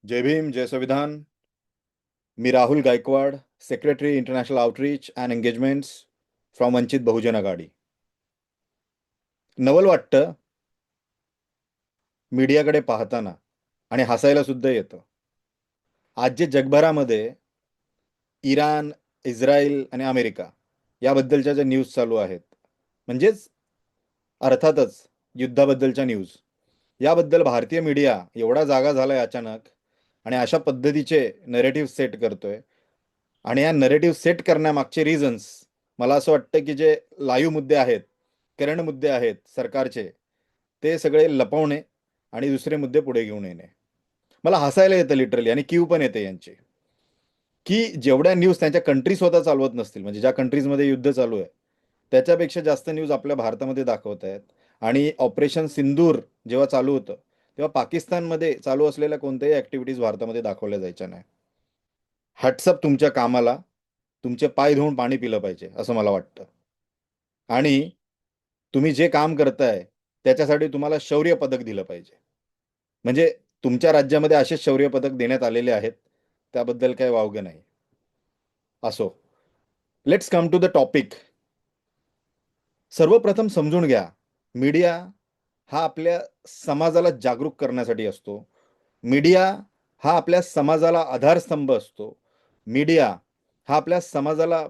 जय भीम, जय संविधान. मी Rahul Gaikwad, secretary international outreach and engagements from Vanchit Bahujan Aghadi. नवल वाटतं मीडियाकडे पाहताना आणि हसायला सुद्धा येतं. आज जे जगभरामध्ये इराण, इस्रायल आणि अमेरिका याबद्दलच्या ज्या न्यूज चालू आहेत, म्हणजेच अर्थातच युद्धाबद्दलच्या न्यूज, याबद्दल भारतीय मीडिया एवढा जागा झालाय अचानक आणि अशा पद्धतीचे नरेटिव्ह सेट करतोय. आणि या नरेटिव्ह सेट करण्यामागचे रिझन्स मला असं वाटतं की जे लाईव्ह मुद्दे आहेत, करंट मुद्दे आहेत सरकारचे, ते सगळे लपवणे आणि दुसरे मुद्दे पुढे घेऊन येणे. मला हसायला येतं लिटरली आणि कीव पण येते यांची, की जेवढ्या न्यूज त्यांच्या कंट्री स्वतः चालवत नसतील, म्हणजे ज्या कंट्रीजमध्ये युद्ध चालू आहे त्याच्यापेक्षा जास्त न्यूज आपल्या भारतामध्ये दाखवत आहेत. आणि ऑपरेशन सिंदूर जेव्हा चालू होतं तेव्हा पाकिस्तानमध्ये चालू असलेल्या कोणत्याही ऍक्टिव्हिटीज भारतामध्ये दाखवल्या जायच्या नाही. हॅट्सअप तुमच्या कामाला. तुमचे पाय धुवून पाणी पिलं पाहिजे असं मला वाटतं. आणि तुम्ही जे काम करताय त्याच्यासाठी तुम्हाला शौर्य पदक दिलं पाहिजे. म्हणजे तुमच्या राज्यामध्ये असेच शौर्य पदक देण्यात आलेले आहेत, त्याबद्दल काही वावगं नाही. असो, let's come to the topic. सर्वप्रथम समजून घ्या, मीडिया हा आपल्या समाजाला जागरूक करण्यासाठी असतो. मीडिया हा आपल्या समाजाला आधारस्तंभ असतो. मीडिया हा आपल्या समाजाला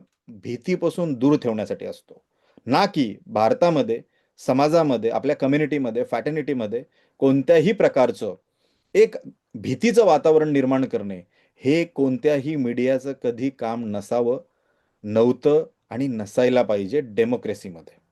भीतीपासून दूर ठेवण्यासाठी असतो. ना की भारतामध्ये, समाजामध्ये, आपल्या कम्युनिटीमध्ये, फॅटर्निटीमध्ये कोणत्याही प्रकारचं एक भीतीचं वातावरण निर्माण करणे, हे कोणत्याही मीडियाचं कधी काम नसावं, नव्हतं आणि नसायला पाहिजे डेमोक्रेसीमध्ये.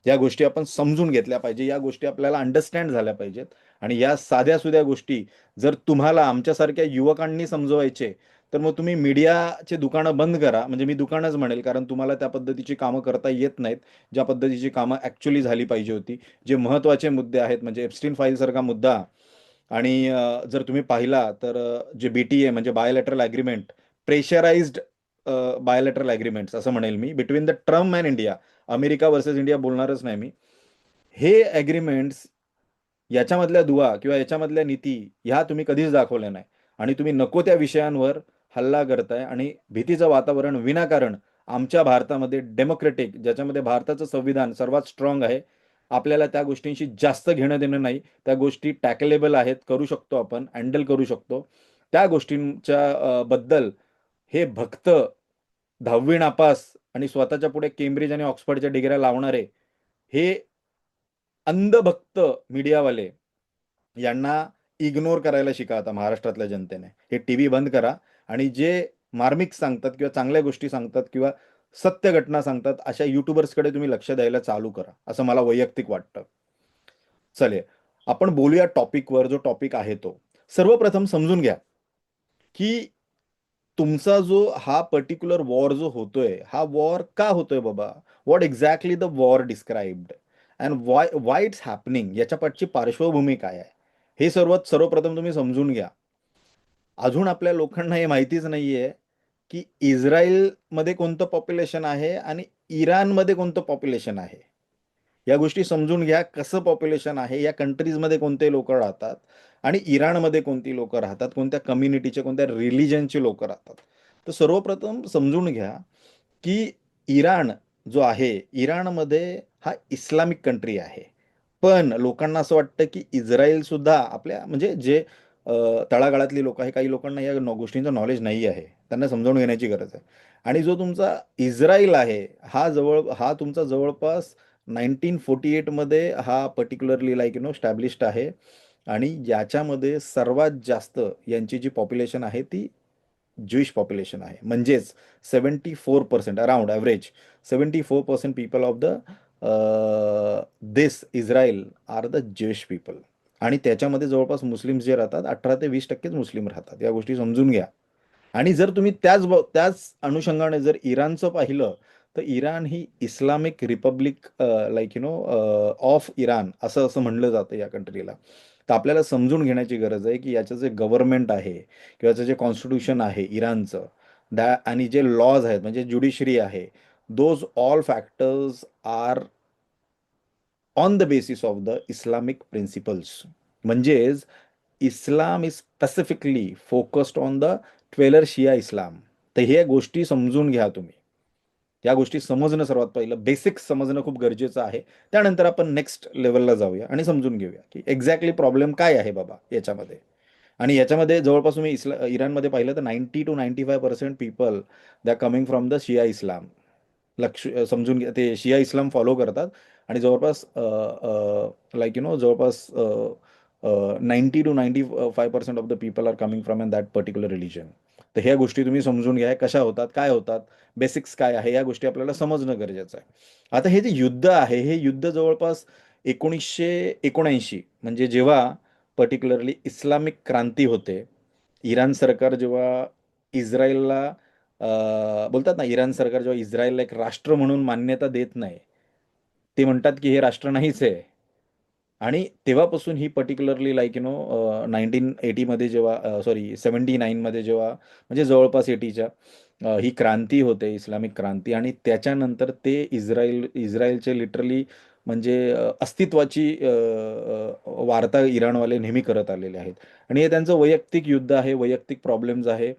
या गोष्टी आपण समजून घेतल्या पाहिजे, या गोष्टी आपल्याला अंडरस्टँड झाल्या पाहिजेत. आणि या साध्या सुध्या गोष्टी जर तुम्हाला आमच्यासारख्या युवकांनी समजवायचे, तर मग तुम्ही मीडियाचे दुकानं बंद करा. म्हणजे मी दुकानच म्हणेल, कारण तुम्हाला त्या पद्धतीची कामं करता येत नाहीत, ज्या पद्धतीची कामं ॲक्च्युली झाली पाहिजे होती. जे महत्त्वाचे मुद्दे आहेत, म्हणजे एप्स्टीन फाईलसारखा मुद्दा. आणि जर तुम्ही पाहिला तर जे BTA म्हणजे bilateral agreement, pressurised bilateral agreements असं म्हणेल मी, between the Trump and India. America versus India बोलणारच नाही मी. हे ॲग्रीमेंट्स, याच्यामधल्या दुवा किंवा याच्यामधल्या नीती ह्या तुम्ही कधीच दाखवल्या नाही. आणि तुम्ही नको त्या विषयांवर हल्ला करताय आणि भीतीचं वातावरण विनाकारण आमच्या भारतामध्ये डेमोक्रेटिक, ज्याच्यामध्ये भारताचं संविधान सर्वात स्ट्रॉंग आहे, आपल्याला त्या गोष्टींशी जास्त घेणं देणं नाही. त्या गोष्टी टॅकलेबल आहेत, करू शकतो आपण, हँडल करू शकतो. त्या गोष्टींच्या बद्दल हे भक्त, 10वी नापास आणि स्वतःच्या पुढे केम्ब्रिज आणि ऑक्सफर्डच्या डिग्र्या लावणारे हे अंधभक्त मीडियावाले, यांना इग्नोर करायला शिका आता महाराष्ट्रातल्या जनतेने. हे टीव्ही बंद करा आणि जे मार्मिक सांगतात किंवा चांगल्या गोष्टी सांगतात किंवा सत्य घटना सांगतात अशा युट्यूबर्सकडे तुम्ही लक्ष द्यायला चालू करा, असं मला वैयक्तिक वाटतं. चले, आपण बोलूया टॉपिकवर. जो टॉपिक आहे तो, सर्वप्रथम समजून घ्या की तुमचा जो हा पर्टिक्युलर वॉर जो होतोय, हा वॉर का होतोय बाबा? What exactly the war described and why why it's happening, याच्या पाठची पार्श्वभूमी काय आहे, हे सर्वप्रथम तुम्ही समजून घ्या. अजून आपल्या लोकांना हे माहितीच नाहीये की इस्रायलमध्ये कोणतं पॉप्युलेशन आहे आणि इराणमध्ये कोणतं पॉप्युलेशन आहे. या गोष्टी समजून घ्या, कसं पॉप्युलेशन आहे, या कंट्रीजमध्ये कोणते लोक राहतात आणि इराणमध्ये कोणती लोक राहतात, कोणत्या कम्युनिटीचे, कोणत्या रिलिजनचे लोक राहतात. तर सर्वप्रथम समजून घ्या की इराण जो आहे, इराणमध्ये हा इस्लामिक कंट्री आहे. पण लोकांना असं वाटतं की इस्रायल सुद्धा आपल्या, म्हणजे जे तळागाळातली लोक आहे, काही लोकांना या गोष्टींचं नॉलेज नाही आहे, त्यांना समजावून घेण्याची गरज आहे. आणि जो तुमचा इस्रायल आहे, हा तुमचा जवळपास 1948 मध्ये हा पर्टिक्युलरली लाईक स्टॅब्लिश्ड आहे. आणि याच्यामध्ये सर्वात जास्त यांची जी पॉप्युलेशन आहे ती ज्युइश पॉप्युलेशन आहे. म्हणजेच 74% around average 74% people of the this Israel are the Jewish people. आणि त्याच्यामध्ये जवळपास मुस्लिम्स जे राहतात, 18 ते 20% मुस्लिम राहतात. या गोष्टी समजून घ्या. आणि जर तुम्ही त्याच अनुषंगाने जर इराणचं पाहिलं, तर Iran he Islamic Republic of Iran असं असं म्हणलं जातं या कंट्रीला. तर आपल्याला समजून घेण्याची गरज आहे की याचं जे गव्हर्नमेंट आहे किंवा याचं जे कॉन्स्टिट्यूशन आहे इराणचं, आणि जे लॉज आहेत, म्हणजे ज्युडिशरी आहे, those all factors are on the basis of the Islamic principles. म्हणजेच Islam is specifically focused on the Twelver Shia Islam. तर ह्या गोष्टी समजून घ्या तुम्ही. या गोष्टी समजणं सर्वात पहिलं, बेसिक्स समजणं खूप गरजेचं आहे. त्यानंतर आपण नेक्स्ट लेवलला जाऊया आणि समजून घेऊया की एक्झॅक्टली प्रॉब्लेम काय आहे बाबा याच्यामध्ये. आणि याच्यामध्ये जवळपास तुम्ही इराणमध्ये पाहिलं तर 90 to 95% people they are coming from the Shia Islam. समजून घ्या, ते शिया इस्लाम फॉलो करतात आणि जवळपास लाईक जवळपास 90 to 95% of the people are coming from in that particular religion. तर ह्या गोष्टी तुम्ही समजून घ्या, कशा होतात, काय होतात, बेसिक्स काय आहे, या गोष्टी आपल्याला समजणं गरजेचं आहे. आता हे जे युद्ध आहे, हे युद्ध जवळपास 1979, म्हणजे जेव्हा पर्टिक्युलरली इस्लामिक क्रांती होते, इराण सरकार जेव्हा इस्रायलला बोलतात ना, इराण सरकार जेव्हा इस्रायलला एक राष्ट्र म्हणून मान्यता देत नाही, ते म्हणतात की हे राष्ट्र नाहीच आहे. आणि तेव्हापासून ही पर्टिक्युलरली लाईक 1980मध्ये जेव्हा, सॉरी 79मध्ये जेव्हा, म्हणजे जवळपास 80च्या, ही क्रांती होते, इस्लामिक क्रांती, आणि त्याच्यानंतर ते इस्रायलचे लिटरली म्हणजे अस्तित्वाची वार्ता इराणवाले नेहमी करत आलेले आहेत. आणि हे त्यांचं वैयक्तिक युद्ध आहे, वैयक्तिक प्रॉब्लेम्स आहे.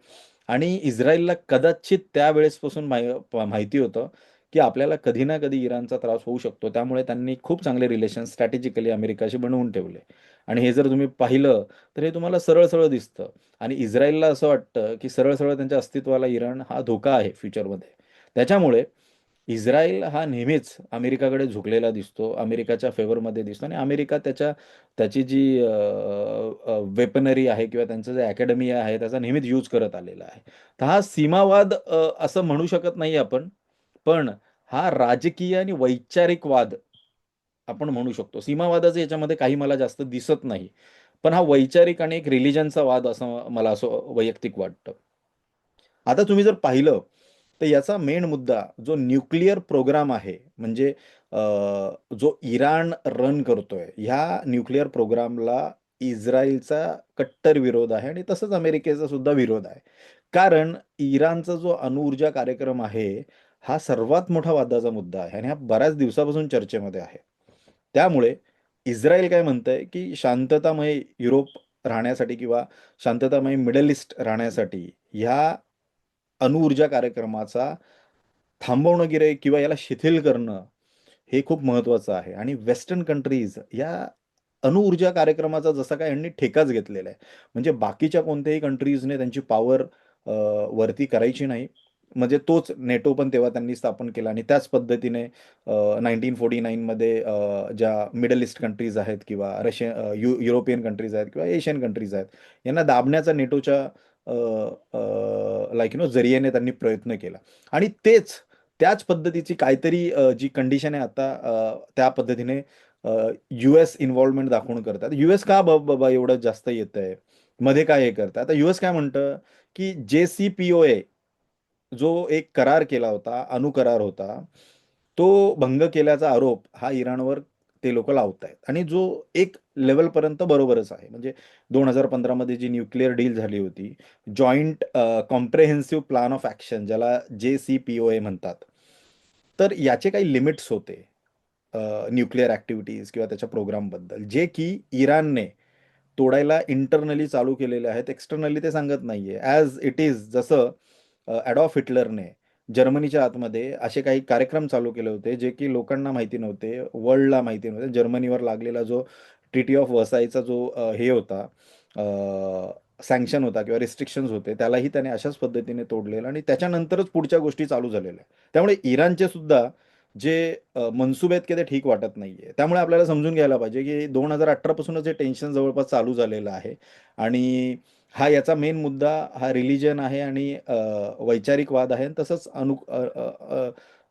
आणि इस्रायलला कदाचित त्यावेळेसपासून माहिती होतं की आपल्याला कधी ना कधी इराणचा त्रास होऊ शकतो. त्यामुळे त्यांनी खूप चांगले रिलेशन स्ट्रॅटेजिकली अमेरिकाशी बनवून ठेवले. आणि हे जर तुम्ही पाहिलं, तर हे तुम्हाला सरळ-सरळ दिसतं. आणि इस्रायलला असं वाटतं, की सरळ-सरळ त्यांच्या अस्तित्वाला इराण हा धोका आहे फ्युचरमध्ये. त्याच्यामुळे इस्रायल हा नेहमीच अमेरिकाकडे झुकलेला दिसतो, अमेरिकाच्या फेवरमध्ये दिसतो, आणि अमेरिका त्याची जी वेपनरी आहे किंवा त्यांचं जे अकॅडमी आहे, त्याचा नेहमीच यूज करत आलेला आहे. तर हा सीमावाद असं म्हणू शकत नाही आपण, पण हा राजकीय आणि वैचारिक वाद आपण म्हणू शकतो. सीमावादाचं याच्यामध्ये काही मला जास्त दिसत नाही. पण हा वैचारिक आणि एक रिलिजनचा वाद असं मला असं वैयक्तिक वाटतं. आता तुम्ही जर पाहिलं, तर याचा मेन मुद्दा जो न्यूक्लिअर प्रोग्राम आहे, म्हणजे अ, जो इराण रन करतोय, ह्या न्यूक्लिअर प्रोग्रामला इस्रायलचा कट्टर विरोध आहे आणि तसंच अमेरिकेचा सुद्धा विरोध आहे. कारण इराणचा जो अणुऊर्जा कार्यक्रम आहे, हा सर्वात मोठा वादाचा मुद्दा आहे आणि हा बऱ्याच दिवसापासून चर्चेमध्ये आहे. त्यामुळे इस्रायल काय म्हणतंय, की शांततामय युरोप राहण्यासाठी किंवा शांततामय मिडल ईस्ट राहण्यासाठी ह्या अणुऊर्जा कार्यक्रमाचा थांबवणं किंवा याला शिथिल करणं हे खूप महत्त्वाचं आहे. आणि वेस्टर्न कंट्रीज या अणुऊर्जा कार्यक्रमाचा जसा काय यांनी ठेकाच घेतलेला आहे. म्हणजे बाकीच्या कोणत्याही कंट्रीजने त्यांची पॉवर वरती करायची नाही. म्हणजे तोच नेटो पण तेव्हा त्यांनी स्थापन केला आणि त्याच पद्धतीने 1949 मध्ये ज्या मिडल ईस्ट कंट्रीज आहेत किंवा युरोपियन कंट्रीज आहेत किंवा एशियन कंट्रीज आहेत, यांना दाबण्याचा नेटोच्या जरियेने त्यांनी प्रयत्न केला. आणि त्याच पद्धतीची काहीतरी जी कंडिशन आहे आता, त्या पद्धतीने यूएस इन्व्हॉल्वमेंट दाखवून करतात. यूएस का बाबा एवढं जास्त येतंय? मध्ये काय हे करतात? आता यूएस काय म्हणतं, की JCPOA जो एक करार केला होता, अणुकरार होता, तो भंग केल्याचा आरोप हा इराणवर ते लोकं लावतायत. आणि जो एक लेव्हलपर्यंत बरोबरच आहे. म्हणजे 2015 मध्ये जी न्यूक्लिअर डील झाली होती, joint comprehensive plan of action, ज्याला JCPOA म्हणतात. तर याचे काही लिमिट्स होते न्यूक्लिअर ॲक्टिव्हिटीज किंवा त्याच्या प्रोग्रामबद्दल, जे की इराणने तोडायला इंटरनली चालू केलेले आहेत. एक्सटर्नली ते सांगत नाहीये. ॲज इट इज, जसं ॲडॉल्फ हिटलरने जर्मनीच्या आतमध्ये असे काही कार्यक्रम चालू केले होते, जे की लोकांना माहिती नव्हते, वर्ल्डला माहिती नव्हते. जर्मनीवर लागलेला जो ट्रिटी ऑफ वर्सायचा जो हे होता, सँक्शन होता किंवा रिस्ट्रिक्शन्स होते, त्यालाही त्याने अशाच पद्धतीने तोडलेलं आणि त्याच्यानंतरच पुढच्या गोष्टी चालू झालेल्या. त्यामुळे इराणचे सुद्धा जे मनसुबे आहेत की ते ठीक वाटत नाहीये. त्यामुळे आपल्याला समजून घ्यायला पाहिजे, की 2018 पासूनच हे टेन्शन जवळपास चालू झालेलं आहे. आणि हा याचा मेन मुद्दा हा रिलिजन आहे आणि वैचारिक वाद आहे. आणि तसंच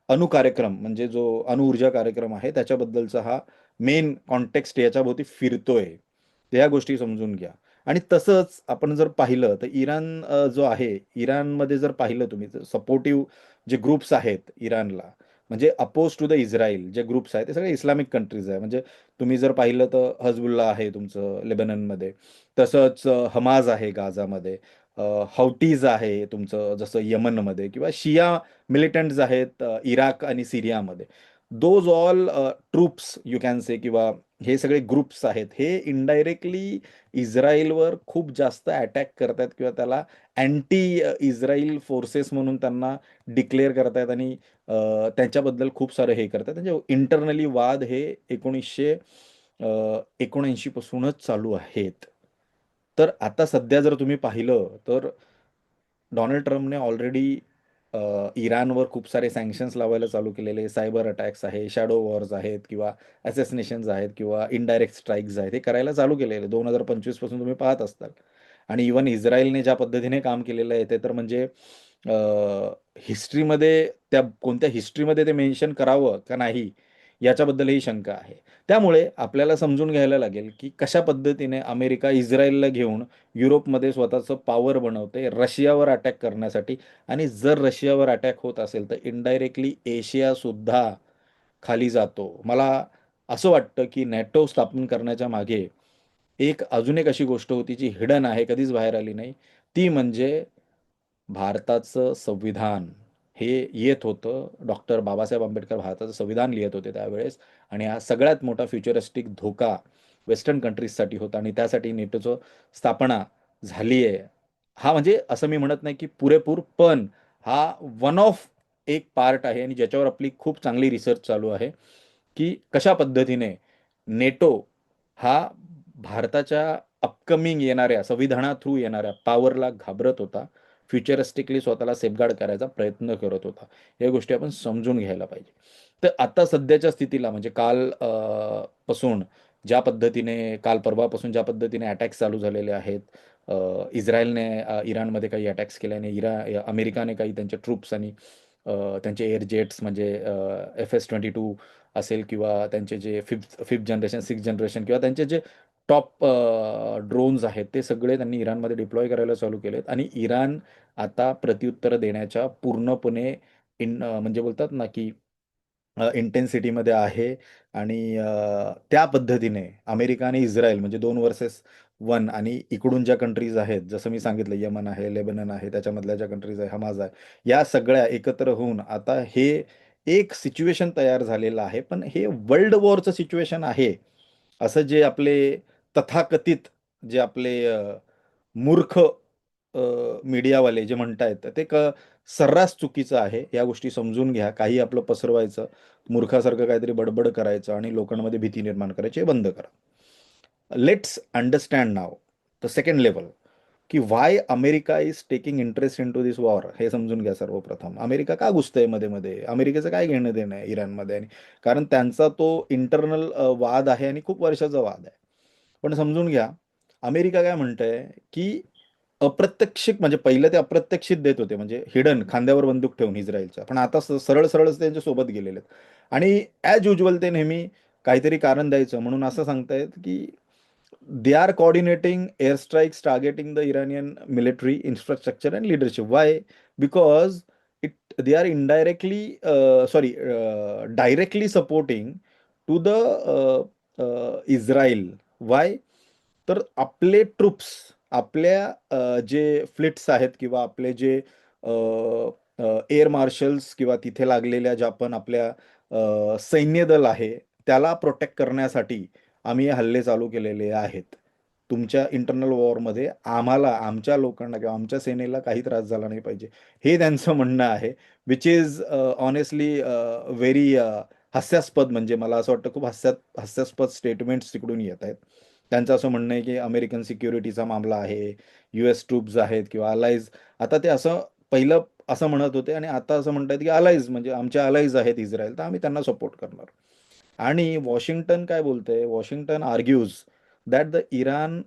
अणु कार्यक्रम, म्हणजे जो अणुऊर्जा कार्यक्रम आहे, त्याच्याबद्दलचा हा मेन कॉन्टेक्स्ट याच्याभोवती फिरतोय. तर ह्या गोष्टी समजून घ्या. आणि तसंच आपण जर पाहिलं तर इराण जो आहे, इराणमध्ये जर पाहिलं तुम्ही, तर सपोर्टिव्ह जे ग्रुप्स आहेत इराणला, म्हणजे अपोज टू द इस्राईल जे ग्रुप्स आहेत, ते सगळे इस्लामिक कंट्रीज आहे. म्हणजे तुम्ही जर पाहिलं तर हजबुल्ला आहे तुमचं लेबननमध्ये, तसंच हमाज आहे गाझामध्ये, हौटीज आहे तुमचं जसं यमनमध्ये, किंवा शिया मिलिटंट्स आहेत इराक आणि सिरियामध्ये. Those all troops you can say, किंवा हे सगळे ग्रुप्स आहेत, हे इनडायरेक्टली इस्रायलवर खूप जास्त अटॅक करतायत, किंवा त्याला अँटी इस्रायल फोर्सेस म्हणून त्यांना डिक्लेअर करतायत, आणि त्यांच्याबद्दल खूप सारं हे करतात. म्हणजे इंटरनली वाद हे 1979 पासूनच चालू आहेत. तर आता सध्या जर तुम्ही पाहिलं तर डोनाल्ड ट्रम्पने ऑलरेडी इराणवर खूप सारे सँक्शन्स लावायला चालू केलेले, सायबर अटॅक्स आहे, शॅडो वॉर्स आहेत, किंवा असॅसिनेशन्स आहेत, किंवा इनडायरेक्ट स्ट्राईक्स आहेत, हे करायला चालू केलेले 2025 पासून तुम्ही पाहत असताल. आणि इव्हन इस्रायलने ज्या पद्धतीने काम केलेलं आहे ते तर म्हणजे हिस्ट्रीमध्ये, त्या कोणत्या हिस्ट्रीमध्ये ते मेन्शन करावं का नाही याच्याबद्दलही शंका आहे. त्यामुळे आपल्याला समजून घ्यायला लागेल की कशा पद्धतीने अमेरिका इस्रायलला घेऊन युरोपमध्ये स्वतःचं पॉवर बनवते रशियावर अटॅक करण्यासाठी. आणि जर रशियावर अटॅक होत असेल तर इनडायरेक्टली एशिया सुद्धा खाली जातो. मला असं वाटतं की नॅटो स्थापन करण्याच्या मागे अजून एक अशी गोष्ट होती जी हिडन आहे, कधीच बाहेर आली नाही. ती म्हणजे भारताचं संविधान हे येत होतं. डॉक्टर बाबासाहेब आंबेडकर भारताचं संविधान लिहित होते त्यावेळेस, आणि हा सगळ्यात मोठा फ्युचरिस्टिक धोका वेस्टर्न कंट्रीजसाठी होता, आणि त्यासाठी नेटोचं स्थापना झाली आहे. हा म्हणजे असं मी म्हणत नाही की पुरेपूर, पण हा वन ऑफ एक पार्ट आहे, आणि ज्याच्यावर आपली खूप चांगली रिसर्च चालू आहे की कशा पद्धतीने नेटो हा भारताच्या अपकमिंग येणाऱ्या संविधाना थ्रू येणाऱ्या पॉवरला घाबरत होता, फ्युचरिस्टिकली स्वतःला सेफगार्ड करायचा प्रयत्न करत होता. या गोष्टी आपण समजून घ्यायला पाहिजे. तर आता सध्याच्या स्थितीला म्हणजे काल पासून ज्या पद्धतीने, काल परवापासून ज्या पद्धतीने अटॅक्स चालू झालेले आहेत, इस्रायलने इराणमध्ये काही अटॅक्स केल्याने, अमेरिकाने काही त्यांच्या ट्रूप्स आणि त्यांचे एअर जेट्स म्हणजे FS-22 असेल, किंवा त्यांचे जे fifth fifth generation, six generation, किंवा त्यांचे जे टॉप ड्रोन्स आहेत ते सगळे त्यांनी इराणमध्ये डिप्लॉय करायला चालू केलेत. आणि इराण आता प्रत्युत्तर देण्याच्या पूर्णपणे म्हणजे बोलतात ना की इंटेन्सिटीमध्ये आहे. आणि त्या पद्धतीने अमेरिका आणि इस्रायल म्हणजे 2 वर्सेस 1, आणि इकडून ज्या कंट्रीज आहेत, जसं मी सांगितलं यमन आहे, लेबनन आहे, त्याच्यामधल्या ज्या कंट्रीज आहे, हमास आहे, या सगळ्या एकत्र होऊन आता हे एक सिच्युएशन तयार झालेलं आहे. पण हे वर्ल्ड वॉरचं सिच्युएशन आहे, असं जे आपले तथाकथित, जे आपले मूर्ख मीडियावाले जे म्हणतायत ते सर्रास चुकीचं आहे. या गोष्टी समजून घ्या. काही आपलं पसरवायचं, मूर्खासारखं काहीतरी बडबड करायचं आणि लोकांमध्ये भीती निर्माण करायची, हे बंद करा. Let's understand now the second level की why America is taking interest in to this war. हे समजून घ्या सर्वप्रथम. अमेरिका का घुसतंय मध्ये मध्ये, अमेरिकेचं काय घेणं देणं आहे इराणमध्ये, आणि कारण त्यांचा तो इंटरनल वाद आहे, आणि खूप वर्षाचा वाद आहे. पण समजून घ्या, अमेरिका काय म्हणतंय की अप्रत्यक्षित, म्हणजे पहिलं ते अप्रत्यक्षित देत होते, म्हणजे हिडन खांद्यावर बंदूक ठेवून इस्रायलच्या, पण आता सरळ सरळच त्यांच्या सोबत गेलेले आहेत. आणि ॲज युजल ते नेहमी काहीतरी कारण द्यायचं म्हणून असं सांगतायत की they are coordinating airstrikes targeting the Iranian military infrastructure and leadership. Why? Because they are indirectly, directly supporting to the Israel. Why? तर आपले ट्रूप्स, आपल्या जे फ्लिट्स आहेत, किंवा आपले जे एअर मार्शल्स, किंवा तिथे लागलेल्या ज्या पण आपल्या सैन्य दल आहे, त्याला प्रोटेक्ट करण्यासाठी आम्ही हे हल्ले चालू केलेले आहेत. तुमच्या इंटरनल वॉरमध्ये आम्हाला, आमच्या लोकांना किंवा आमच्या सेनेला काही त्रास झाला नाही पाहिजे, हे त्यांचं म्हणणं आहे. विच इज ऑनेस्टली व्हेरी हास्यास्पद. म्हणजे मला असं वाटतं खूप हास्यास्पद स्टेटमेंट्स तिकडून येत आहेत. त्यांचं असं म्हणणं आहे की अमेरिकन सिक्युरिटीचा मामला आहे, US ट्रूप्स आहेत किंवा अलाइज. आता ते असं पहिलं असं म्हणत होते, आणि आता असं म्हणतात की अलाइज म्हणजे आमच्या अलाइज आहेत इस्रायल, तर आम्ही त्यांना सपोर्ट करणार. आणि वॉशिंग्टन काय बोलतंय? Washington argues that the Iran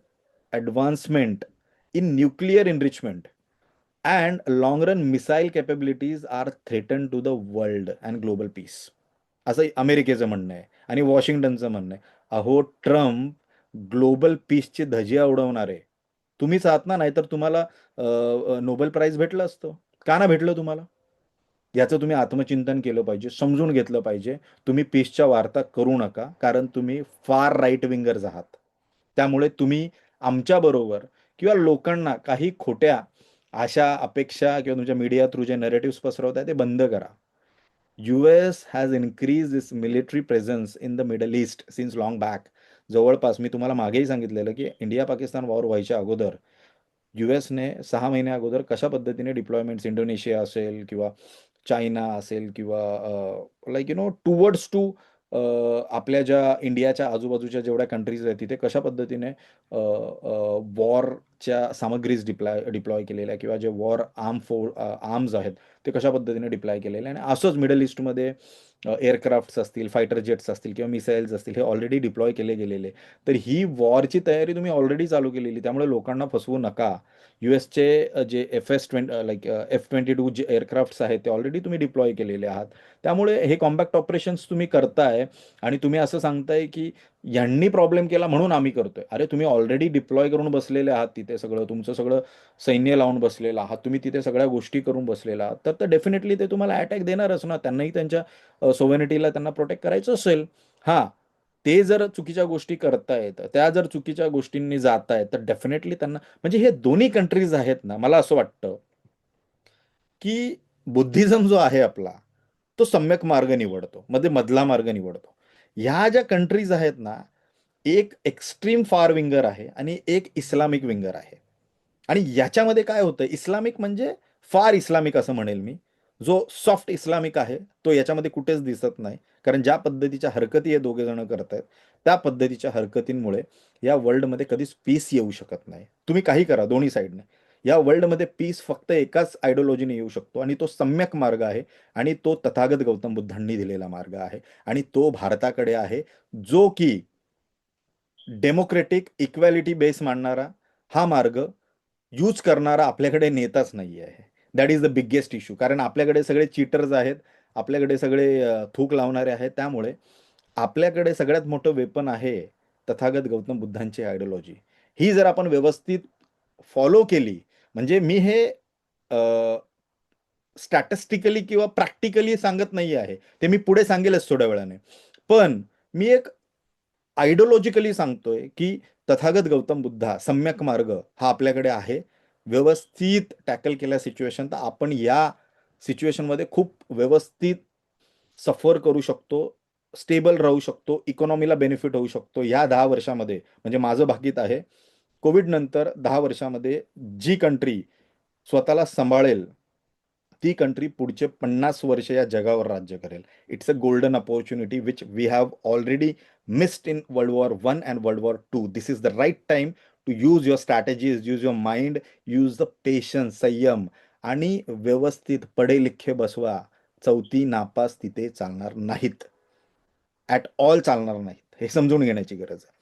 advancement in nuclear enrichment and long run missile capabilities are threatened to the world and global peace. असं अमेरिकेचं म्हणणं आहे, आणि वॉशिंग्टनचं म्हणणं आहे. अहो, ट्रम्प ग्लोबल पीसची धजिया उडवणार आहे. तुम्हीच आहात ना, नाहीतर तुम्हाला नोबेल प्राइज भेटलं असतं. का ना भेटलं तुम्हाला? याचं तुम्ही आत्मचिंतन केलं पाहिजे, समजून घेतलं पाहिजे. तुम्ही पीसच्या वार्ता करू नका, कारण तुम्ही फार राईट विंगर्स आहात. त्यामुळे तुम्ही आमच्याबरोबर किंवा लोकांना काही खोट्या अशा अपेक्षा, किंवा तुमच्या मीडिया थ्रू जे नरेटिव्ह पसरवताय ते बंद करा. US has increase it's military presence in the middle east since long back. जवळपास मी तुम्हाला मागेही सांगितलेलं की इंडिया पाकिस्तान वॉर व्हायच्या अगोदर युएसने 6 महिन्या अगोदर कशा पद्धतीने डिप्लॉयमेंट्स इंडोनेशिया असेल किंवा चायना असेल किंवा लाईक टुवर्ड्स टू आपल्या ज्या इंडियाच्या आजूबाजूच्या जेवढ्या कंट्रीज आहेत तिथे कशा पद्धतीने वॉरच्या सामग्रीज डिप्लॉय केलेल्या किंवा जे वॉर आर्म्स आहेत ते कशा पद्धतीने डिप्लॉय केलेले आणि असंच मिडल ईस्टमध्ये एअरक्राफ्ट्स असतील, फायटर जेट्स असतील किंवा मिसाईल्स असतील, हे ऑलरेडी डिप्लॉय केले गेलेले. तर ही वॉरची तयारी तुम्ही ऑलरेडी चालू केलेली, त्यामुळे लोकांना फसवू नका. यूएसचे जे लाईक F-22 जे एअरक्राफ्ट्स आहेत ते ऑलरेडी तुम्ही डिप्लॉय केलेले आहात. त्यामुळे हे कॉम्बॅक्ट ऑपरेशन्स तुम्ही करताय आणि तुम्ही असं सांगताय की यांनी प्रॉब्लेम केला म्हणून आम्ही करतोय. अरे तुम्ही ऑलरेडी डिप्लॉय करून बसलेले आहात तिथे, सगळं तुमचं सगळं सैन्य लावून बसलेलं आहात, तुम्ही तिथे सगळ्या गोष्टी करून बसलेला आहात, तर डेफिनेटली ते तुम्हाला अटॅक देणारच ना. त्यांनाही त्यांच्या सोव्हनिटीला त्यांना प्रोटेक्ट करायचं असेल. हां, ते जर चुकीच्या गोष्टी करतायत, त्या जर चुकीच्या गोष्टींनी जातायत, तर डेफिनेटली त्यांना म्हणजे हे दोन्ही कंट्रीज आहेत ना, मला असं वाटतं, की बुद्धिझम जो आहे आपला, तो सम्यक मार्ग निवडतो, मध्ये मधला मार्ग निवडतो. ह्या ज्या कंट्रीज आहेत ना, एक एक्स्ट्रीम फार विंगर आहे आणि एक इस्लामिक विंगर आहे. आणि याच्यामध्ये काय होतं, इस्लामिक म्हणजे फार इस्लामिक असं म्हणेल मी. जो सॉफ्ट इस्लामिक आहे, तो याच्यामध्ये कुठेच दिसत नाही. कारण ज्या पद्धतीच्या हरकती हे दोघे जण करतायत, त्या पद्धतीच्या हरकतींमुळे या वर्ल्डमध्ये कधीच पीस येऊ शकत नाही. तुम्ही काही करा दोन्ही साईडने. या वर्ल्डमध्ये पीस फक्त एकाच आयडिओलॉजीने येऊ शकतो आणि तो सम्यक मार्ग आहे आणि तो तथागत गौतम बुद्धांनी दिलेला मार्ग आहे आणि तो भारताकडे आहे, जो की डेमोक्रेटिक इक्वॅलिटी बेस मांडणारा हा मार्ग यूज करणारा आपल्याकडे नेताच नाही आहे. That is the biggest issue. कारण आपल्याकडे सगळे चीटर्स आहेत, आपल्याकडे सगळे थूक लावणारे आहेत. त्यामुळे आपल्याकडे सगळ्यात मोठं वेपन आहे तथागत गौतम बुद्धांची आयडिओलॉजी. ही जर आपण व्यवस्थित फॉलो केली, म्हणजे मी हे स्टॅटिस्टिकली किंवा प्रॅक्टिकली सांगत नाही आहे. ते मी पुढे सांगेलच थोड्या वेळाने. पण मी एक आयडिओलॉजिकली सांगतोय, की तथागत गौतम बुद्ध सम्यक मार्ग हा आपल्याकडे आहे. व्यवस्थित टॅकल केल्या सिच्युएशन तर आपण या सिच्युएशनमध्ये खूप व्यवस्थित सफर करू शकतो, स्टेबल राहू शकतो, इकॉनॉमीला बेनिफिट होऊ शकतो. या 10 वर्षामध्ये म्हणजे माझं भाकीत आहे, कोविड नंतर 10 वर्षामध्ये जी कंट्री स्वतःला सांभाळेल, ती कंट्री पुढचे 50 वर्ष या जगावर राज्य करेल. It's a golden opportunity which we have already missed in World War I and World War II. This is the right time to use your strategies, use your mind, use the patience, संयम आणि व्यवस्थित पढे लिखे बसवा. चौथी नापास तिथे चालणार नाहीत. ॲट ऑल चालणार नाहीत. हे समजून घेण्याची गरज आहे.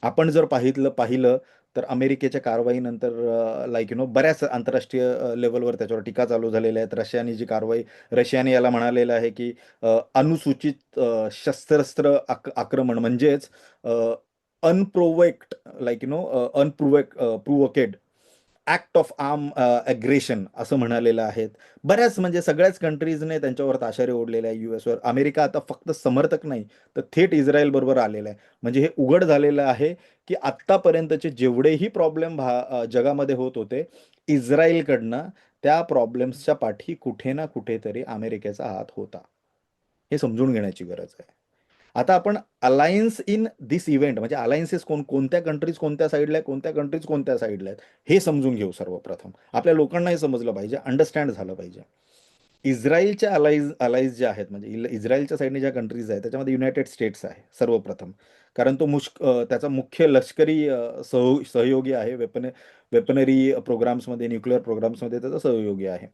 आपण जर पाहिलं तर अमेरिकेच्या कारवाईनंतर बऱ्याच आंतरराष्ट्रीय लेवलवर त्याच्यावर टीका चालू झालेल्या आहेत. रशियाने जी कारवाई रशियाने याला म्हणालेलं आहे की अनुसूचित शस्त्रास्त्र आक्रमण म्हणजेच अनप्रोवेक्ड प्रुव्होकेड ॲक्ट ऑफ आर्म ॲग्रेशन असं म्हणालेलं आहेत. बऱ्याच म्हणजे सगळ्याच कंट्रीजने त्यांच्यावर ताशारे ओढलेले आहे युएसवर. अमेरिका आता फक्त समर्थक नाही, तर थेट इस्रायल बरोबर आलेला आहे. म्हणजे हे उघड झालेलं आहे, की आत्तापर्यंतचे जेवढेही प्रॉब्लेम जगामध्ये होत होते, इस्रायलकडनं त्या प्रॉब्लेम्सच्या पाठी कुठे ना कुठेतरी अमेरिकेचा हात होता. हे समजून घेण्याची गरज आहे. आता आपण अलायन्स इन दिस इव्हेंट म्हणजे अलायन्सेस कोणत्या कंट्रीज कोणत्या साईडला आहे, कोणत्या कंट्रीज कोणत्या साईडला आहेत, हे समजून घेऊ सर्वप्रथम. आपल्या लोकांना हे समजलं पाहिजे, अंडरस्टँड झालं पाहिजे. इस्रायलच्या अलाईज ज्या आहेत म्हणजे इस्रायलच्या साईडने ज्या कंट्रीज आहेत त्याच्यामध्ये युनायटेड स्टेट्स आहे सर्वप्रथम. कारण तो त्याचा मुख्य लष्करी सहयोगी आहे. वेपनरी प्रोग्राम्समध्ये, न्यूक्लिअर प्रोग्राम्समध्ये त्याचा सहयोगी आहे.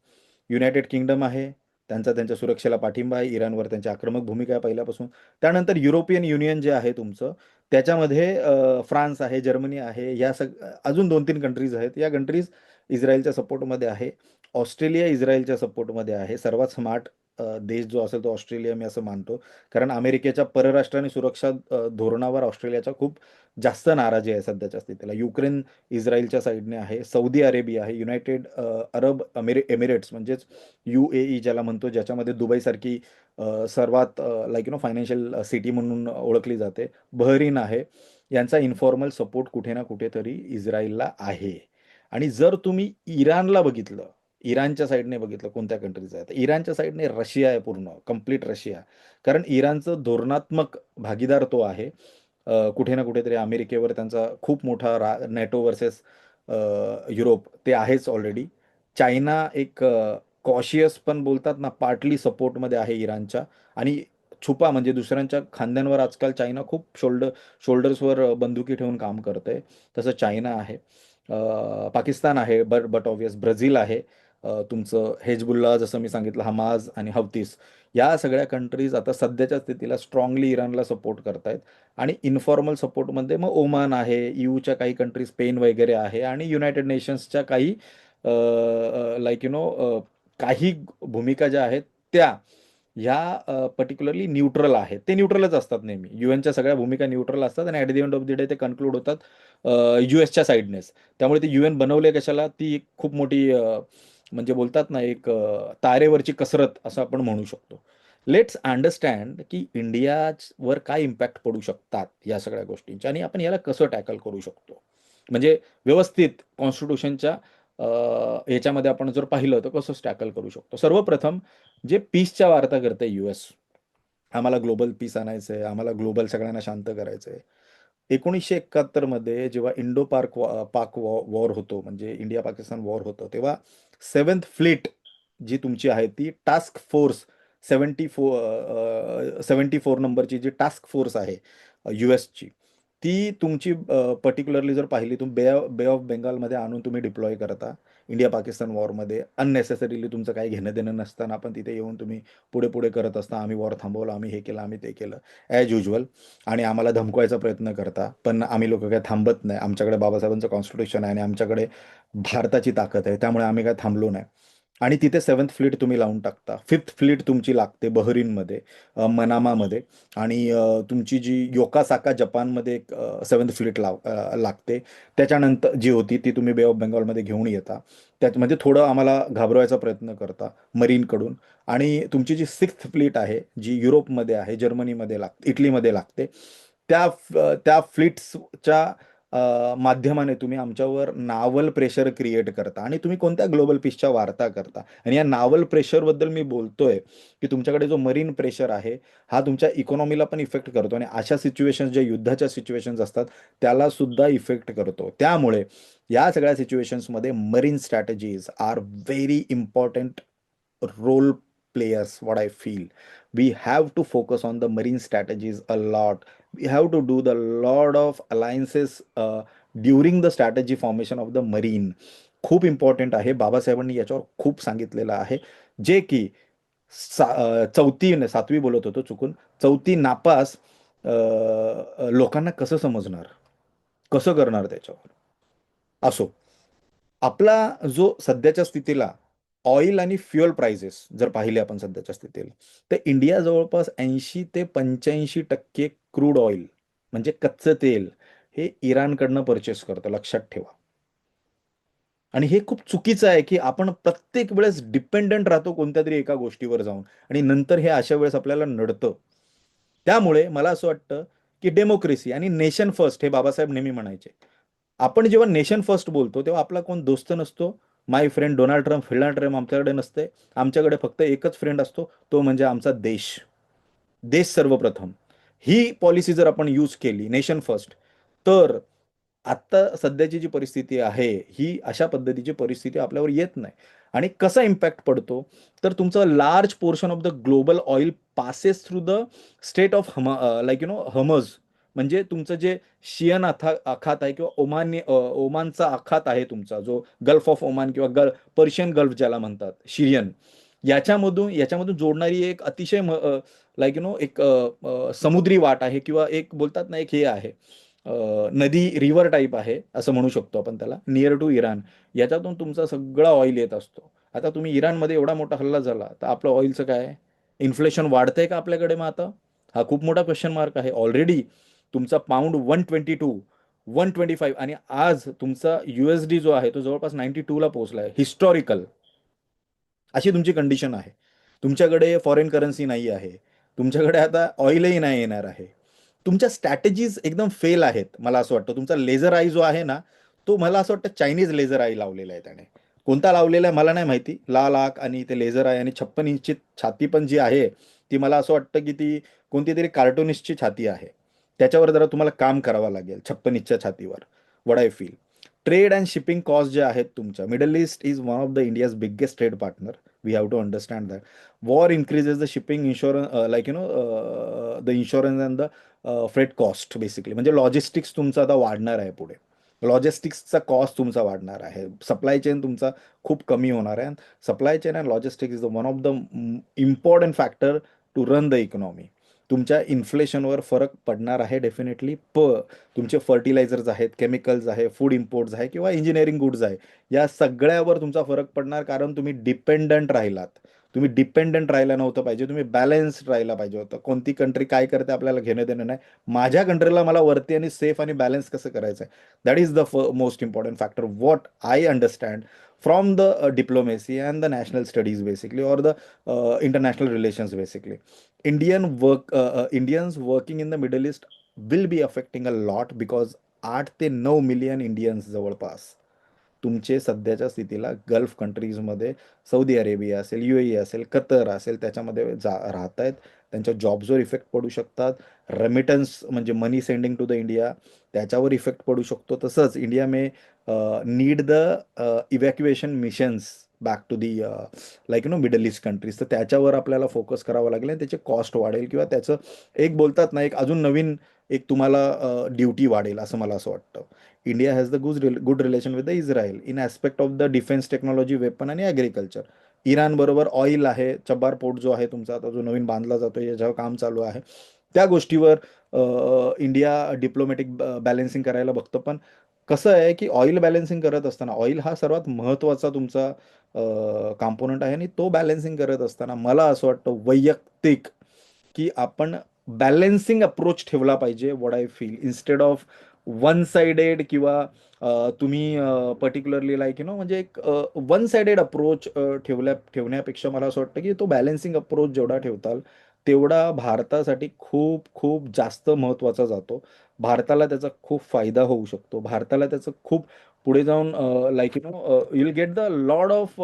युनायटेड किंगडम आहे, त्यांच्या सुरक्षेला पाठिंबा आहे. इराणवर त्यांची आक्रमक भूमिका आहे पहिल्यापासून. त्यानंतर युरोपियन युनियन जे आहे तुमचं, त्याच्यामध्ये फ्रान्स आहे, जर्मनी आहे, अजून 2-3 कंट्रीज आहेत. या कंट्रीज इस्रायलच्या सपोर्टमध्ये आहे. ऑस्ट्रेलिया इस्रायलच्या सपोर्टमध्ये आहे. सर्वात स्मार्ट देश जो असेल तो ऑस्ट्रेलिया मी असं मानतो. कारण अमेरिकेच्या परराष्ट्र आणि सुरक्षा धोरणावर ऑस्ट्रेलियाच्या खूप जास्त नाराजी आहे सध्याच्या स्थितीला. युक्रेन इस्रायलच्या साईडने आहे. सौदी अरेबिया आहे. युनायटेड अरब एमिरेट्स म्हणजेच UAE ज्याला म्हणतो, ज्याच्यामध्ये दुबईसारखी सर्वात फायनान्शियल सिटी म्हणून ओळखली जाते. बहरीन आहे. यांचा इन्फॉर्मल सपोर्ट कुठे ना कुठेतरी इस्रायलला आहे. आणि जर तुम्ही इराणला बघितलं, इराणच्या साईडने बघितलं कोणत्या कंट्रीज आहे, तर इराणच्या साईडने रशिया आहे, पूर्ण कंप्लीट रशिया. कारण इराणचं धोरणात्मक भागीदार तो आहे. कुठे ना कुठेतरी अमेरिकेवर त्यांचा खूप मोठा नॅटो वर्सेस युरोप ते आहेच ऑलरेडी. चायना एक कॉशियस पण बोलतात ना, पार्टली सपोर्टमध्ये आहे इराणच्या. आणि छुपा म्हणजे दुसऱ्यांच्या खांद्यांवर आजकाल चायना खूप शोल्डर्सवर बंदुकी ठेवून काम करतंय. तसं चायना आहे. पाकिस्तान आहे, बट ऑब्वियस ब्राझील आहे. तुमचं हेजबुल्ला, जसं मी सांगितलं, हमाज आणि हौतीस, या सगळ्या कंट्रीज आता सध्याच्या स्थितीला स्ट्रॉंगली इराणला सपोर्ट करतायत. आणि इन्फॉर्मल सपोर्टमध्ये मग ओमान आहे, यूच्या काही कंट्री, स्पेन वगैरे आहे, आणि युनायटेड नेशन्सच्या काही लाईक काही भूमिका ज्या आहेत त्या ह्या पर्टिक्युलरली न्यूट्रल आहेत. ते न्यूट्रलच असतात नेहमी. युएनच्या सगळ्या भूमिका न्यूट्रल असतात आणि at the end of the day ते कन्क्लूड होतात यूएसच्या साईडनेच. त्यामुळे ते युएन बनवले कशाला, ती एक खूप मोठी म्हणजे बोलतात ना, एक तारेवरची कसरत असं आपण म्हणू शकतो. लेट्स अंडरस्टँड की इंडियावर काय इम्पॅक्ट पडू शकतात या सगळ्या गोष्टींच्या, आणि आपण याला कसं टॅकल करू शकतो. म्हणजे व्यवस्थित कॉन्स्टिट्यूशनच्या याच्यामध्ये आपण जर पाहिलं तर कसं टॅकल करू शकतो. सर्वप्रथम, जे पीसच्या वार्ता करते युएस, आम्हाला ग्लोबल पीस आणायचं आहे, आम्हाला ग्लोबल सगळ्यांना शांत करायचं आहे. 1971 मध्ये जेव्हा पाक वॉर होतो, म्हणजे इंडिया पाकिस्तान वॉर होतं, तेव्हा 7th फ्लीट जी तुमची आहे, ती टास्क फोर्स 74 नंबरची जी टास्क फोर्स आहे यूएसची, ती तुमची पर्टिक्युलरली जर पाहिली, तुम्ही बे ऑफ बेंगालमध्ये आणून तुम्ही डिप्लॉय करता इंडिया पाकिस्तान वॉरमध्ये. अननेसेसरीली तुमचं काही घेणं देणं नसताना पण तिथे येऊन तुम्ही पुढे पुढे करत असता, आम्ही वॉर थांबवलं, आम्ही हे केलं, आम्ही ते केलं, ॲज युजल. आणि आम्हाला धमकवायचा प्रयत्न करता, पण आम्ही लोक काय थांबत नाही. आमच्याकडे बाबासाहेबांचं कॉन्स्टिट्यूशन आहे आणि आमच्याकडे भारताची ताकद आहे, त्यामुळे आम्ही काय थांबलो नाही. आणि तिथे 7th फ्लीट तुम्ही लावून टाकता. 5th फ्लीट तुमची लागते बहरीनमध्ये, मनामामध्ये. आणि तुमची जी योकासाका जपानमध्ये 7th फ्लीट लागते. त्याच्यानंतर जी होती ती तुम्ही बे ऑफ बेंगॉलमध्ये घेऊन येता. त्यामध्ये थोडं आम्हाला घाबरवायचा प्रयत्न करता मरीनकडून. आणि तुमची जी 6th फ्लीट आहे, जी युरोपमध्ये आहे, जर्मनीमध्ये लागते, इटलीमध्ये लागते, त्या त्या फ्लीट्सच्या माध्यमाने तुम्ही आमच्यावर नावल प्रेशर क्रिएट करता आणि तुम्ही कोणत्या ग्लोबल पीसच्या वार्ता करता. आणि या नावल प्रेशरबद्दल मी बोलतोय की तुमच्याकडे जो मरीन प्रेशर आहे, हा तुमच्या इकॉनॉमीला पण इफेक्ट करतो आणि अशा सिच्युएशन्स, ज्या युद्धाच्या सिच्युएशन्स असतात, त्याला सुद्धा इफेक्ट करतो. त्यामुळे या सगळ्या सिच्युएशन्समध्ये marine strategies are very important role players, what I feel. We have to focus on the marine strategies a lot. We have to do the lot of alliances during the strategy formation of the marine. खूप important आहे. बाबासाहेबांनी याच्यावर खूप सांगितलेलं आहे, जे की चौथी 7वी बोलत होतो चुकून, चौथी नापास लोकांना कसं समजणार, कसं करणार त्याच्यावर. असो, आपला जो सध्याच्या स्थितीला ऑइल आणि फ्युएल प्राइसेस जर पाहिले आपण सध्याच्या स्थितीला, तर इंडिया जवळपास 80 ते 85% क्रूड ऑइल म्हणजे कच्चं तेल हे इराणकडनं परचेस करतं, लक्षात ठेवा. आणि हे खूप चुकीचं आहे की आपण प्रत्येक वेळेस डिपेंडंट राहतो कोणत्या तरी एका गोष्टीवर जाऊन, आणि नंतर हे अशा वेळेस आपल्याला नडतं. त्यामुळे मला असं वाटतं की डेमोक्रेसी आणि नेशन फर्स्ट हे बाबासाहेब नेहमी म्हणायचे. आपण जेव्हा नेशन फर्स्ट बोलतो तेव्हा आपला कोण दोस्त नसतो. माय फ्रेंड डोनाल्ड ट्रम्प आमच्याकडे नसते. आमच्याकडे फक्त एकच फ्रेंड असतो, तो म्हणजे आमचा देश. देश सर्वप्रथम. ही पॉलिसी जर आपण यूज केली, नेशन फर्स्ट, तर आता सध्याची जी परिस्थिती आहे, ही अशा पद्धतीची परिस्थिती आपल्यावर येत नाही. आणि कसा इम्पॅक्ट पडतो, तर तुमचं large portion of the global oil passes through the state of Hormuz. म्हणजे तुमचं जे शियन आखात आहे, किंवा ओमानचा आखात आहे तुमचा, जो गल्फ ऑफ ओमान किंवा पर्शियन गल्फ ज्याला म्हणतात, शिरियन, याच्यामधून जोडणारी एक अतिशय एक समुद्री वाट आहे, किंवा एक बोलतात ना, एक हे आहे, नदी, रिव्हर टाईप आहे असं म्हणू शकतो आपण त्याला, नियर टू इराण. याच्यातून तुमचा सगळा ऑइल येत असतो. आता तुम्ही इराणमध्ये एवढा मोठा हल्ला झाला, तर आपलं ऑइलचं काय, इन्फ्लेशन वाढतंय का आपल्याकडे मग आता? हा खूप मोठा क्वेश्चन मार्क आहे. ऑलरेडी तुमचा पाऊंड 122, 125, आणि आज तुमचा USD जो आहे तो जवळपास 92ला पोहोचलाय, हिस्टॉरिकल. अशी तुमची कंडिशन आहे. तुमच्याकडे फॉरेन करन्सी नाही आहे. तुमच्याकडे आता ऑइलही नाही येणार आहे. तुमच्या स्ट्रॅटेजीज एकदम फेल आहेत, मला असं वाटतं. तुमचा लेझर आय जो आहे ना, तो मला असं वाटतं चायनीज लेझर आय लावलेला आहे त्याने. कोणता लावलेला आहे मला नाही माहिती. लाल आग आणि ते लेझर आहे आणि 56 इंची छाती पण जी आहे, ती मला असं वाटतं की ती कोणती तरी कार्टूनिस्टची छाती आहे. त्याच्यावर जरा तुम्हाला काम करावं लागेल 56 इंचच्या छातीवर. What I feel. Trade and shipping cost जे आहेत तुमच्या, middle east is one of the India's biggest trade partner. We have to understand that. War increases the shipping insurance, like the insurance and the freight cost basically. म्हणजे logistics तुमचं आता वाढणार आहे पुढे. लॉजिस्टिक्सचा cost तुमचा वाढणार आहे. सप्लाय चेन तुमचा खूप कमी होणार आहे. Supply chain and logistics is one of the important factor to run the economy. तुमच्या इन्फ्लेशनवर फरक पडणार आहे डेफिनेटली. तुमचे फर्टिलायझर्स आहेत, केमिकल्स आहे, फूड इम्पोर्ट्स आहे किंवा इंजिनिअरिंग गुड्स आहे, या सगळ्यावर तुमचा फरक पडणार, कारण तुम्ही डिपेंडंट राहिलात. तुम्ही डिपेंडंट राहायला नव्हतं पाहिजे, तुम्ही बॅलन्स्ड राहायला पाहिजे होतं. कोणती कंट्री काय करते आपल्याला घेणं देणं नाही. माझ्या कंट्रीला मला वरती आणि सेफ आणि बॅलन्स कसं करायचं आहे, that is the most important factor what I understand from the diplomacy and the national studies basically, or the international relations basically. Indians working in the Middle East will be affecting a lot because 8 ते 9 million Indians जवळपास तुमचे सध्याच्या स्थितीला gulf कंट्रीजमध्ये, Saudi Arabia असेल, UAE असेल, कतर असेल, त्याच्यामध्ये राहत आहेत. त्यांच्या जॉब्सवर इफेक्ट पडू शकतात. रेमिटन्स म्हणजे money sending to the India, त्याच्यावर इफेक्ट पडू शकतो. तसंच India may need the evacuation missions back to the like middle east countries. तर त्याच्यावर आपल्याला फोकस करावा लागेल आणि त्याचे कॉस्ट वाढेल, किंवा त्याचं एक बोलतात ना, एक अजून नवीन एक तुम्हाला ड्युटी वाढेल, असं मला असं वाटतं. India has the good relation with the Israel in aspect of the defence technology, weapon आणि ॲग्रिकल्चर. इराण बरोबर ऑइल आहे, चब्बार पोर्ट जो आहे तुमचा आता जो नवीन बांधला जातो, याच्यावर काम चालू आहे. त्या गोष्टीवर इंडिया डिप्लोमॅटिक बॅलन्सिंग करायला बघतं. पण कसं आहे की ऑइल बॅलन्सिंग करत असताना, ऑइल हा सर्वात महत्त्वाचा तुमचा कॉम्पोनंट आहे, आणि तो बॅलन्सिंग करत असताना मला असं वाटतं वैयक्तिक की आपण बॅलन्सिंग अप्रोच ठेवला पाहिजे. What I feel, instead of one sided, किंवा तुम्ही पर्टिक्युलरली लाईक म्हणजे एक वन साइडेड अप्रोच ठेवण्यापेक्षा मला असं वाटतं की तो बॅलन्सिंग अप्रोच जेवढा ठेवताल तेवढा भारतासाठी खूप खूप जास्त महत्त्वाचा जातो. भारताला त्याचा खूप फायदा होऊ शकतो. भारताला त्याचं खूप पुढे जाऊन like will get the lot of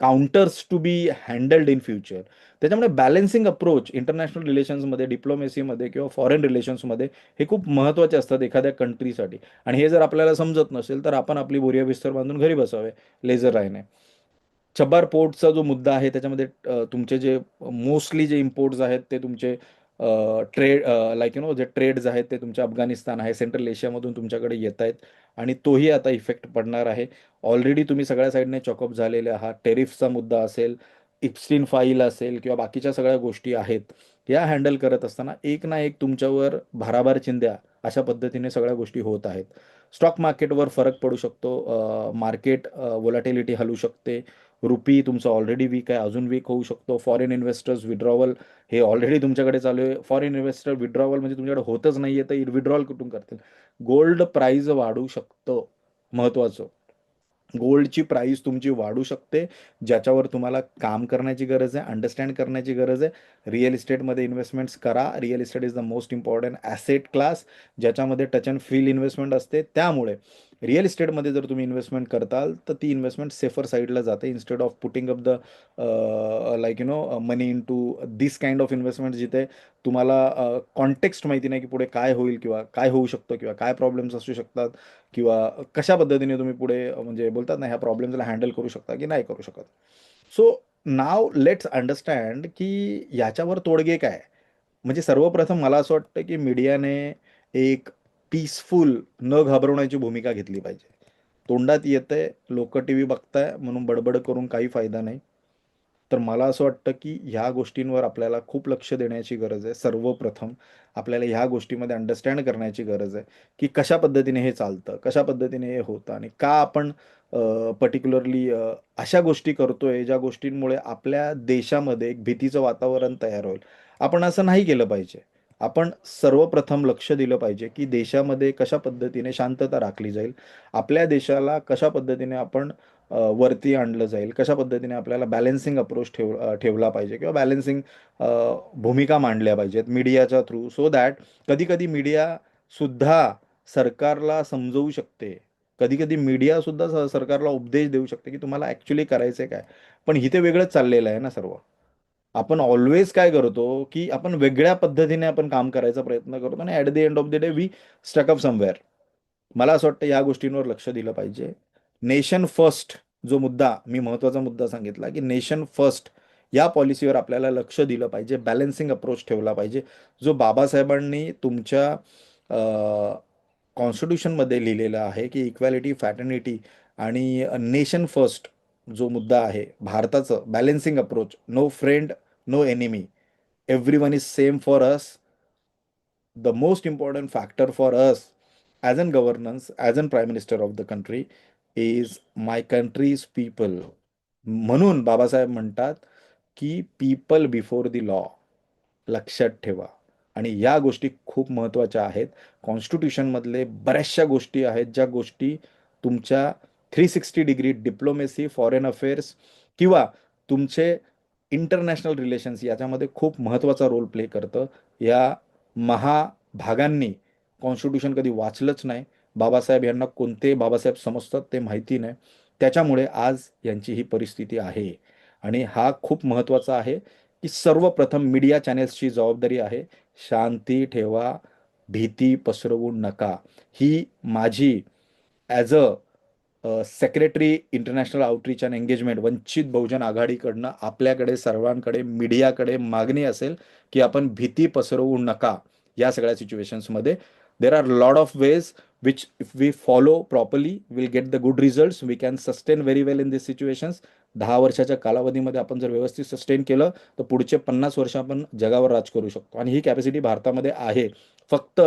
counters to be handled in future. त्याच्यामुळे बॅलन्सिंग अप्रोच इंटरनॅशनल रिलेशन्समध्ये, डिप्लोमेसीमध्ये किंवा फॉरेन रिलेशन्समध्ये हे खूप महत्त्वाचे असतात एखाद्या कंट्रीसाठी. आणि हे जर आपल्याला समजत नसेल तर आपण आपली बोरिया बिस्तर बांधून घरी बसावे, लेझर राहणे. चबार पोर्टचा जो मुद्दा आहे त्याच्यामध्ये तुमचे जे मोस्टली जे इम्पोर्ट्स आहेत ते तुमचे ट्रेड, लाईक जे ट्रेड्स आहेत ते तुमच्या अफगाणिस्तान आहे, सेंट्रल एशियामधून तुमच्याकडे येत आहेत, आणि तोही आता इफेक्ट पडणार आहे. ऑलरेडी तुम्ही सगळ्या साईडने चॉकअप झालेले आहात. टेरिफचा मुद्दा असेल, इप्स्टीन फाईल असेल, किंवा बाकीच्या सगळ्या गोष्टी आहेत, या हँडल करत असताना एक ना एक तुमच्यावर भाराभार चिंध्या अशा पद्धतीने सगळ्या गोष्टी होत आहेत. स्टॉक मार्केटवर फरक पडू शकतो. मार्केट व्होलॅटिलिटी हलू शकते. रुपी तुमचा ऑलरेडी वीक आहे, अजून वीक होऊ शकतो. फॉरेन इन्व्हेस्टर्स विड्रॉवल हे ऑलरेडी तुमच्याकडे चालू आहे. फॉरेन इन्व्हेस्टर विड्रॉवल म्हणजे तुमच्याकडे होतच नाहीये तर विड्रॉल कुठून करतील. गोल्ड प्राइस वाढू शकतं, महत्वाचं. गोल्डची प्राइस तुमची वाढू शकते, ज्याच्यावर तुम्हाला काम करण्याची गरज आहे, अंडरस्टँड करण्याची गरज आहे. रिअल इस्टेटमध्ये इन्व्हेस्टमेंट्स करा. Real estate is the most important asset class, ज्याच्यामध्ये टच अँड फील इन्व्हेस्टमेंट असते. त्यामुळे रिअल इस्टेटमध्ये जर तुम्ही इन्व्हेस्टमेंट करताल तर ती इन्व्हेस्टमेंट सेफर साईडला जाते, instead of putting up the like money in to this kind of investment, जिथे तुम्हाला कॉन्टेक्स्ट माहिती नाही की पुढे काय होईल, किंवा काय होऊ शकतं, किंवा काय प्रॉब्लेम्स असू शकतात, किंवा कशा पद्धतीने तुम्ही पुढे म्हणजे बोलतात ना ह्या प्रॉब्लेम्सला हँडल करू शकता की नाही करू शकत. सो नाव लेट्स अंडरस्टँड की याच्यावर तोडगे काय. म्हणजे सर्वप्रथम मला असं वाटतं की मीडियाने एक पीसफुल, न घाबरवण्याची भूमिका घेतली पाहिजे. तोंडात येतंय, लोक टी व्ही बघताय म्हणून बडबड करून काही फायदा नाही. तर मला असं वाटतं की ह्या गोष्टींवर आपल्याला खूप लक्ष देण्याची गरज आहे. सर्वप्रथम आपल्याला ह्या गोष्टीमध्ये अंडरस्टँड करण्याची गरज आहे की कशा पद्धतीने हे चालतं, कशा पद्धतीने हे होतं, आणि का आपण पर्टिक्युलरली अशा गोष्टी करतोय ज्या गोष्टींमुळे आपल्या देशामध्ये एक भीतीचं वातावरण तयार होईल. आपण असं नाही केलं पाहिजे. आपण सर्वप्रथम लक्ष दिलं पाहिजे की देशामध्ये कशा पद्धतीने शांतता राखली जाईल, आपल्या देशाला कशा पद्धतीने आपण वरती आणलं जाईल, कशा पद्धतीने आपल्याला बॅलन्सिंग अप्रोच ठेवला पाहिजे, किंवा बॅलन्सिंग भूमिका मांडल्या पाहिजेत मीडियाच्या थ्रू, सो दॅट कधी कधी मीडिया सुद्धा सरकारला समजवू शकते कधी कधी मीडिया सुद्धा सरकारला उपदेश देऊ शकते की तुम्हाला ऍक्च्युली करायचंय काय. पण इथे वेगळंच चाललेलं आहे ना सर्व. आपण ऑलवेज काय करतो की आपण वेगळ्या पद्धतीने आपण काम करायचा प्रयत्न करतो आणि at the end of the day we stuck up somewhere. मला असं वाटतं या गोष्टींवर लक्ष दिलं पाहिजे. नेशन फर्स्ट जो मुद्दा मी महत्वाचा मुद्दा सांगितला की नेशन फर्स्ट या पॉलिसीवर आपल्याला लक्ष दिलं पाहिजे. बॅलन्सिंग अप्रोच ठेवला पाहिजे. जो बाबासाहेबांनी तुमच्या कॉन्स्टिट्यूशनमध्ये लिहिलेलं आहे की इक्वॅलिटी फॅटर्निटी आणि नेशन फर्स्ट जो मुद्दा आहे भारताचं balancing approach, no friend no enemy, everyone is same for us. The most important factor for us as an governance, as an prime minister of the country, is my country's people. म्हणून बाबासाहेब म्हणतात की people before the law. लक्षात ठेवा. आणि या गोष्टी खूप महत्त्वाच्या आहेत. कॉन्स्टिट्यूशनमधले बऱ्याचशा गोष्टी आहेत ज्या गोष्टी तुमच्या 360 डिग्री डिप्लोमेसी, फॉरेन अफेअर्स किंवा तुमचे इंटरनॅशनल रिलेशन्स याच्यामध्ये खूप महत्त्वाचा रोल प्ले करतं. या महाभागांनी कॉन्स्टिट्यूशन कधी वाचलंच नाही. बाबासाहेब यांना कोणते बाबासाहेब समजतात ते माहिती नाही. त्याच्यामुळे आज यांची ही परिस्थिती आहे. आणि हा खूप महत्त्वाचा आहे की सर्वप्रथम मीडिया चॅनेल्सची जबाबदारी आहे. शांती ठेवा, भीती पसरवू नका. ही माझी as a secretary international outreach and engagement Vanchit Bahujan आघाडीकडनं आपल्याकडे सर्वांकडे मीडियाकडे मागणी असेल की आपण भीती पसरवू नका या सगळ्या सिच्युएशन्समध्ये. There are lot of ways which if we follow properly will get the good results. We can sustain very well in this situations. 10 वर्षाच्या कालावधीमध्ये आपण जर व्यवस्थित सस्टेन केलं तर पुढचे 50 वर्ष आपण जगावर राज करू शकतो. आणि ही कॅपॅसिटी भारतामध्ये आहे. फक्त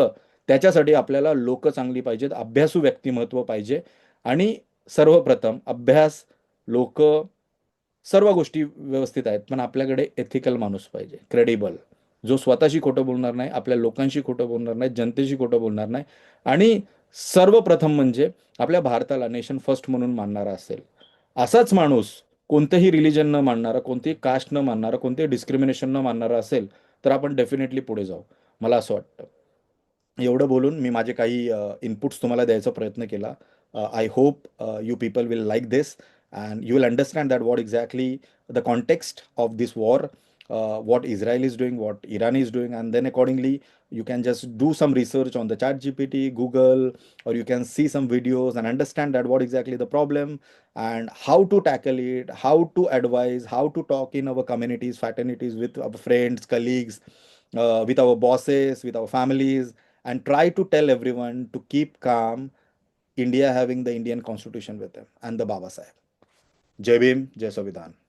त्याच्यासाठी आपल्याला लोक चांगली पाहिजेत, अभ्यासू व्यक्तिमत्व पाहिजे. आणि सर्वप्रथम अभ्यास, लोक, सर्व गोष्टी व्यवस्थित आहेत. पण आपल्याकडे एथिकल माणूस पाहिजे, क्रेडिबल, जो स्वतःशी खोटं बोलणार नाही, आपल्या लोकांशी खोटं बोलणार नाही, जनतेशी खोटं बोलणार नाही. आणि सर्वप्रथम म्हणजे आपल्या भारताला नेशन फर्स्ट म्हणून मानणारा असेल. असाच माणूस कोणतंही रिलिजन न मानणारा, कोणतीही कास्ट न मानणारा, कोणतेही डिस्क्रिमिनेशन न मानणारा असेल तर आपण डेफिनेटली पुढे जाऊ, मला असं वाटतं. एवढं बोलून मी माझे काही इनपुट्स तुम्हाला द्यायचा प्रयत्न केला. I hope you people will like this and you will understand that what exactly the context of this war, what Israel is doing, what Iran is doing, and then accordingly you can just do some research on the chat GPT, Google, or you can see some videos and understand that what exactly the problem and how to tackle it, how to advise, how to talk in our communities, fraternities, with our friends, colleagues, with our bosses, with our families, and try to tell everyone to keep calm. India having the Indian constitution with them and the Baba Sahib. Jai Bhim, Jai Sanvidhan.